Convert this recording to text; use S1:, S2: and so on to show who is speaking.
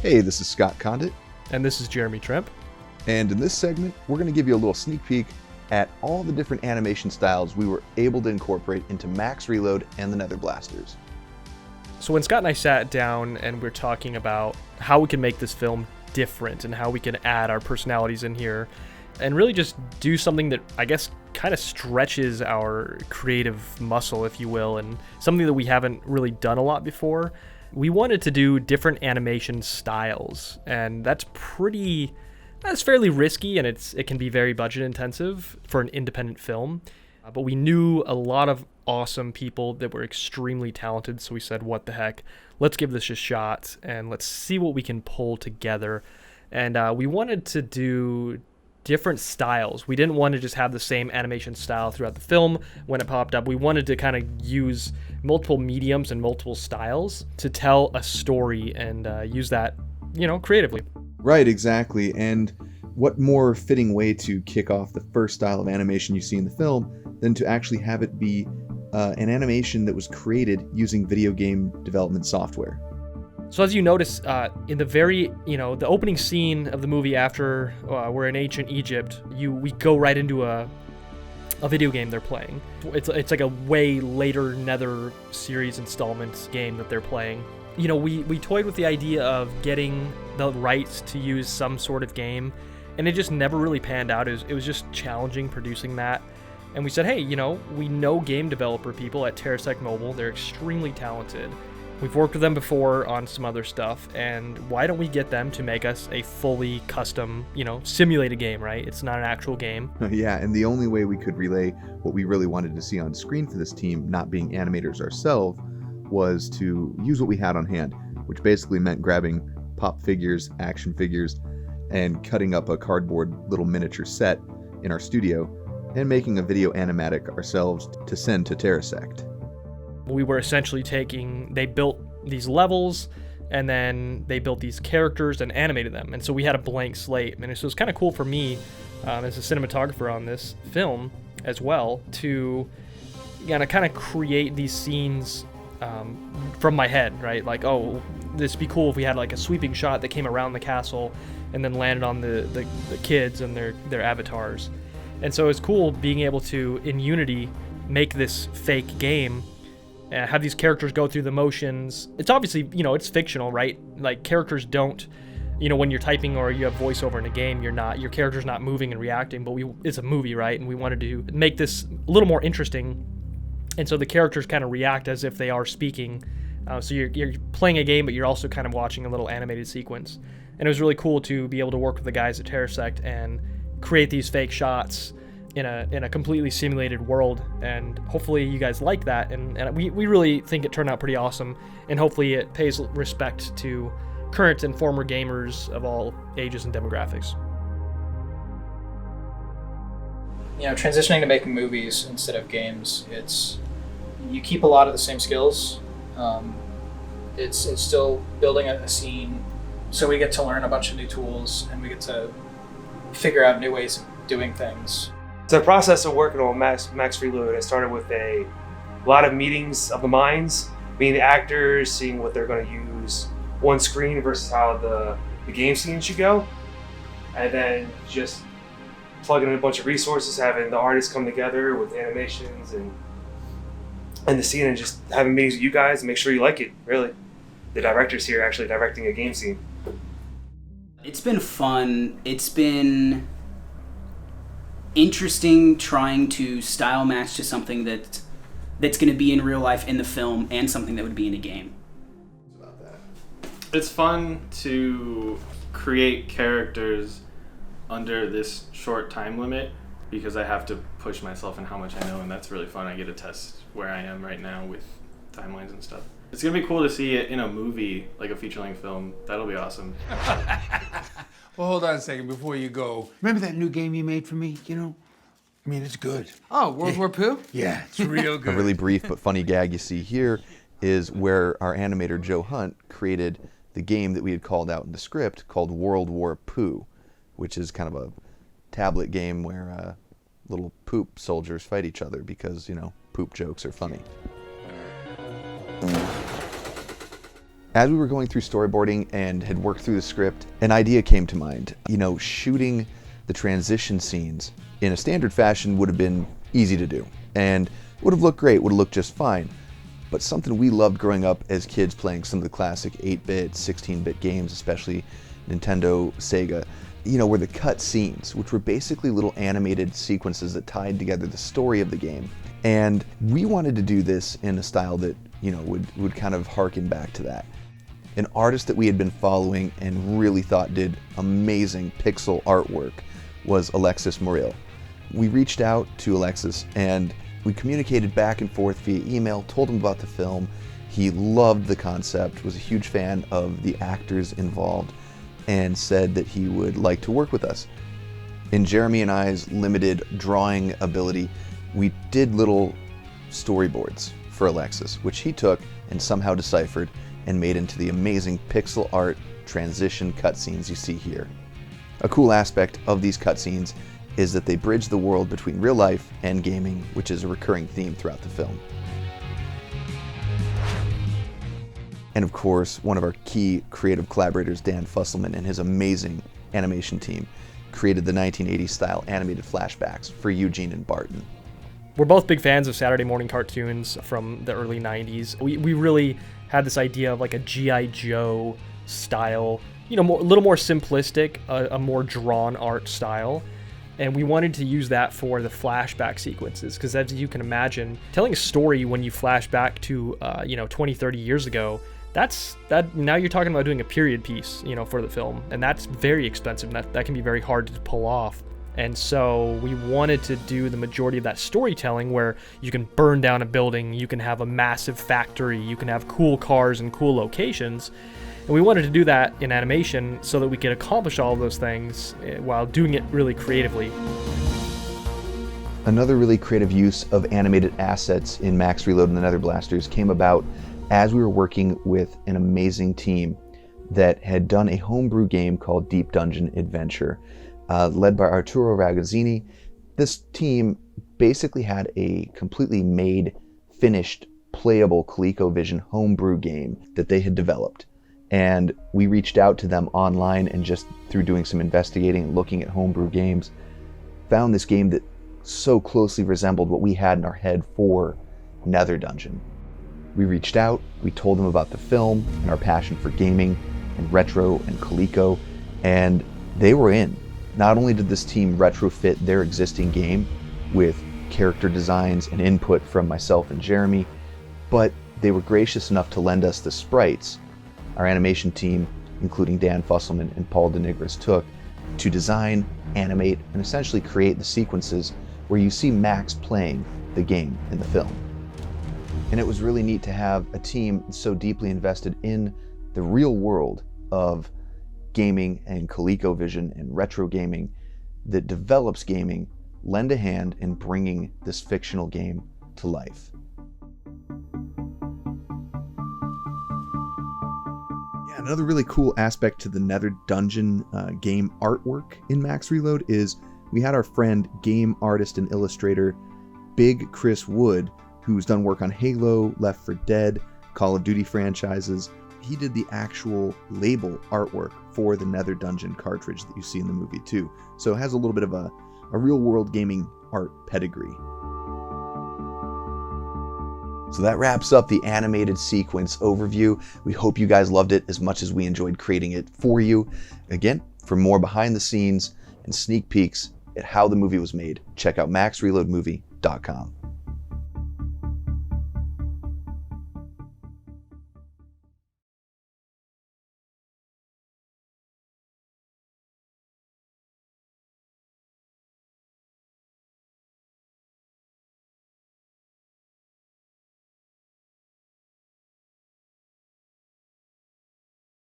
S1: Hey, this is Scott Condit.
S2: And this is Jeremy Tremp.
S1: And in this segment, we're going to give you a little sneak peek at all the different animation styles we were able to incorporate into Max Reload and the Nether Blasters.
S2: So when Scott and I sat down and we're talking about how we can make this film different and how we can add our personalities in here and really just do something that I guess kind of stretches our creative muscle, if you will, and something that we haven't really done a lot before, we wanted to do different animation styles. And that's fairly risky, and it can be very budget intensive for an independent film. But we knew a lot of awesome people that were extremely talented, so we said, what the heck, let's give this a shot and let's see what we can pull together. And we wanted to do different styles. We didn't want to just have the same animation style throughout the film when it popped up. We wanted to kind of use multiple mediums and multiple styles to tell a story and use that, creatively.
S1: Right, exactly. And what more fitting way to kick off the first style of animation you see in the film than to actually have it be an animation that was created using video game development software.
S2: So as you notice, in the very, the opening scene of the movie after we're in ancient Egypt, we go right into a video game they're playing. It's like a way later Nether series installment game that they're playing. We toyed with the idea of getting the rights to use some sort of game, and it just never really panned out. It was just challenging producing that. And we said, hey, we know game developer people at Terrasect Mobile. They're extremely talented. We've worked with them before on some other stuff, and why don't we get them to make us a fully custom, simulated game, right? It's not an actual game.
S1: Yeah, and the only way we could relay what we really wanted to see on screen for this team, not being animators ourselves, was to use what we had on hand, which basically meant grabbing pop figures, action figures, and cutting up a cardboard little miniature set in our studio and making a video animatic ourselves to send to Terrasect.
S2: We were essentially they built these levels, and then they built these characters and animated them. And so we had a blank slate. And so it was kind of cool for me as a cinematographer on this film as well to kind of create these scenes from my head, right? Like, oh, this would be cool if we had like a sweeping shot that came around the castle and then landed on the kids and their avatars. And so it's cool being able to, in Unity, make this fake game, have these characters go through the motions. It's obviously, it's fictional, right? Like, characters don't, when you're typing or you have voiceover in a game, your character's not moving and reacting, but it's a movie, right? And we wanted to make this a little more interesting. And so the characters kind of react as if they are speaking. So you're playing a game, but you're also kind of watching a little animated sequence. And it was really cool to be able to work with the guys at Terrasect and create these fake shots in a completely simulated world. And hopefully you guys like that. And we really think it turned out pretty awesome. And hopefully it pays respect to current and former gamers of all ages and demographics.
S3: Transitioning to making movies instead of games, you keep a lot of the same skills. It's still building a scene, so we get to learn a bunch of new tools and we get to figure out new ways of doing things.
S4: The process of working on Max Reload, I started with a lot of meetings of the minds, meeting the actors, seeing what they're going to use on screen versus how the game scene should go, and then just plugging in a bunch of resources, having the artists come together with animations and the scene, and just having meetings with you guys and make sure you like it, really. The director's here actually directing a game scene.
S5: It's been fun. It's been interesting trying to style match to something that's going to be in real life in the film and something that would be in a game.
S6: It's fun to create characters under this short time limit because I have to push myself in how much I know, and that's really fun. I get to test where I am right now with timelines and stuff. It's gonna be cool to see it in a movie, like a feature-length film. That'll be awesome.
S7: Well, hold on a second before you go. Remember that new game you made for me? It's good.
S8: Oh, World War Poo?
S7: Yeah, it's real good.
S1: A really brief but funny gag you see here is where our animator Joe Hunt created the game that we had called out in the script called World War Poo, which is kind of a tablet game where little poop soldiers fight each other because, poop jokes are funny. As we were going through storyboarding and had worked through the script, an idea came to mind. Shooting the transition scenes in a standard fashion would have been easy to do and would have looked great, would have looked just fine. But something we loved growing up as kids playing some of the classic 8-bit, 16-bit games, especially Nintendo, Sega, were the cut scenes, which were basically little animated sequences that tied together the story of the game. And we wanted to do this in a style that, would kind of harken back to that. An artist that we had been following and really thought did amazing pixel artwork was Alexis Moril. We reached out to Alexis and we communicated back and forth via email, told him about the film. He loved the concept, was a huge fan of the actors involved, and said that he would like to work with us. In Jeremy and I's limited drawing ability, we did little storyboards for Alexis, which he took and somehow deciphered and made into the amazing pixel art transition cutscenes you see here. A cool aspect of these cutscenes is that they bridge the world between real life and gaming, which is a recurring theme throughout the film. And of course, one of our key creative collaborators, Dan Fusselman, and his amazing animation team created the 1980s style animated flashbacks for Eugene and Barton.
S2: We're both big fans of Saturday morning cartoons from the early 90s. We really had this idea of like a G.I. Joe style, a little more simplistic, a more drawn art style. And we wanted to use that for the flashback sequences, because as you can imagine, telling a story when you flash back to 20, 30 years ago, now you're talking about doing a period piece, for the film, and that's very expensive, and that can be very hard to pull off. And so we wanted to do the majority of that storytelling where you can burn down a building, you can have a massive factory, you can have cool cars and cool locations. And we wanted to do that in animation so that we could accomplish all of those things while doing it really creatively.
S1: Another really creative use of animated assets in Max Reload and the Nether Blasters came about as we were working with an amazing team that had done a homebrew game called Deep Dungeon Adventure, led by Arturo Ragazzini. This team basically had a completely made, finished, playable ColecoVision homebrew game that they had developed. And we reached out to them online and just through doing some investigating, looking at homebrew games, found this game that so closely resembled what we had in our head for Nether Dungeon. We reached out, we told them about the film and our passion for gaming and retro and Coleco, and they were in. Not only did this team retrofit their existing game with character designs and input from myself and Jeremy, but they were gracious enough to lend us the sprites our animation team, including Dan Fusselman and Paul DeNigris, took to design, animate, and essentially create the sequences where you see Max playing the game in the film. And it was really neat to have a team so deeply invested in the real world of gaming and ColecoVision and retro gaming that develops gaming lend a hand in bringing this fictional game to life. Another really cool aspect to the Nether Dungeon game artwork in Max Reload is we had our friend, game artist and illustrator, Big Chris Wood, who's done work on Halo, Left 4 Dead, Call of Duty franchises. He did the actual label artwork for the Nether Dungeon cartridge that you see in the movie too. So it has a little bit of a real world gaming art pedigree. So that wraps up the animated sequence overview. We hope you guys loved it as much as we enjoyed creating it for you. Again, for more behind the scenes and sneak peeks at how the movie was made, check out maxreloadmovie.com.